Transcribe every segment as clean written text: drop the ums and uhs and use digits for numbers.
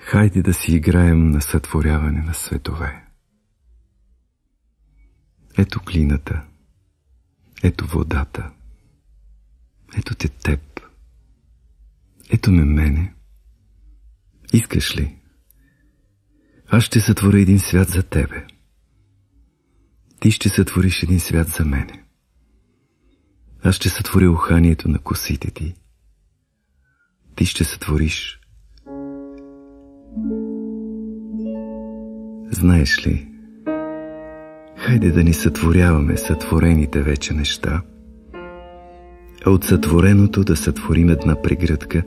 Хайде да си играем на сътворяване на светове. Ето глината, ето водата, ето те теб, ето ме мене. Искаш ли? Аз ще сътворя един свят за тебе. Ти ще сътвориш един свят за мене. Аз ще сътворя уханието на косите ти. Ти ще сътвориш. Знаеш ли, хайде да ни сътворяваме сътворените вече неща, а от сътвореното да сътворим една прегръдка,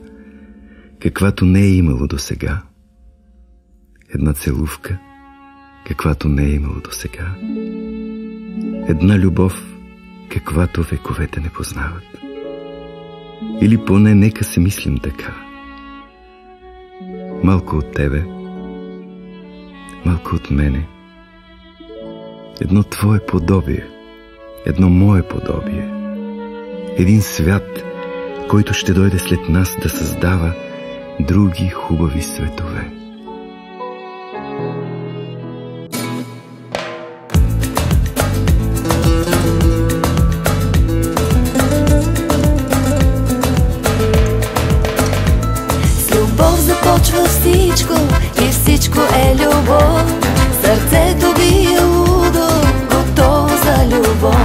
каквато не е имало досега. Една целувка, каквато не е имало досега. Една любов, каквато вековете не познават. Или поне нека се мислим така. Малко от тебе, малко от мене. Едно твое подобие, едно мое подобие. Един свят, който ще дойде след нас да създава други хубави светове. Започва всичко и всичко е любов. Сърцето бие лудо, готово за любов.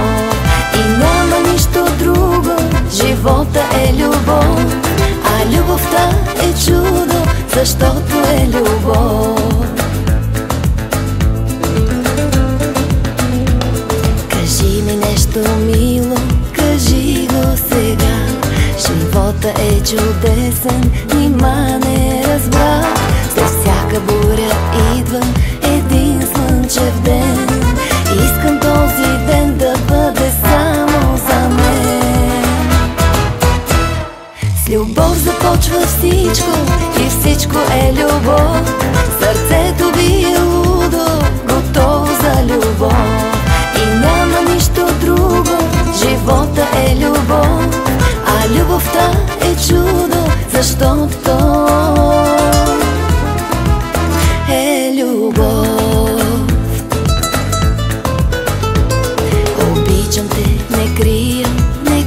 И няма нищо друго, живота е любов. А любовта е чудо, защото е любов. Кажи ми нещо мило, кажи го сега. Живота е чудесен, нима не разбра. След всяка буря идва един слънчев ден. Искам този ден да бъде само за мен. С любов започва всичко и всичко е любов. Сърцето бие лудо, готово за любов. И няма нищо друго, живота е любов. А любовта е чудо, защото е любов. Обичам те, не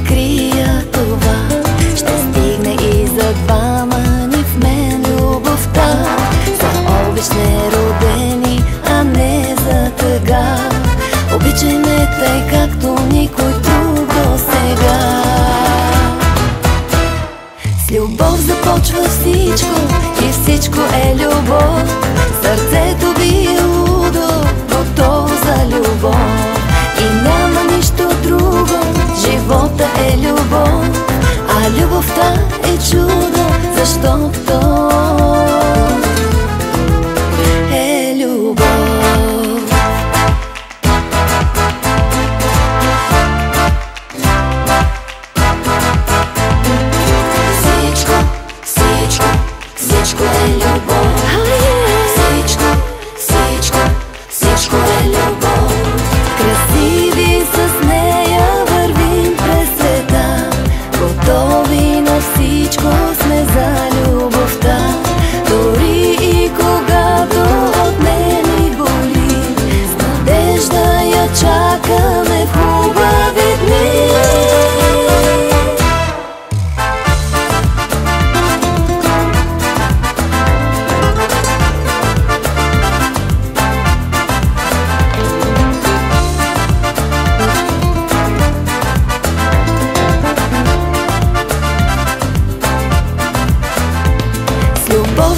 крия това. Ще стигне и за двама ни в мен любовта. За обич не родени, а не за тъга. Обичай ме тъй, както никой друг досега. С любов започва всичко и всичко е любов. Сърцето бие лудо, готово за любов. И няма нищо друго, живота е любов. А любовта е чудо, защото е любов. Всичко е любов. Всичко е любов. Красиви с нея вървим през света. Готови на всичко сме за любовта. Дори и когато от нея ни боли, с надежда я чакаме в хубави дни.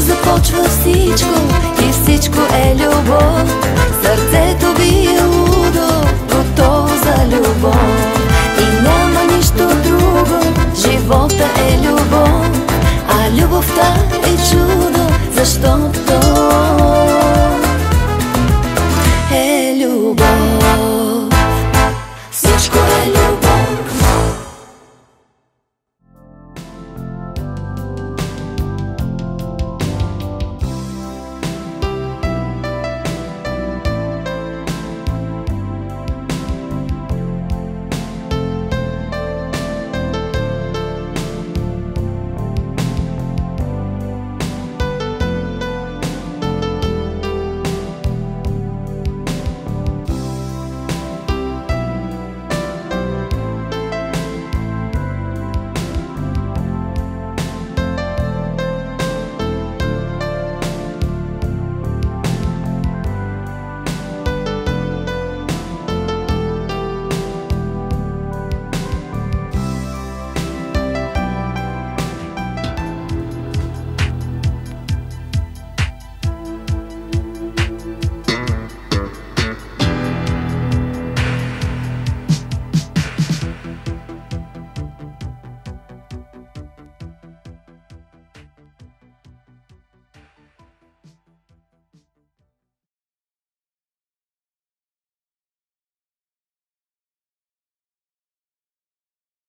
Започва всичко и всичко е любов. Сърцето бие лудо, готово за любов. И няма нищо друго, живота е любов. А любовта е чудо, защото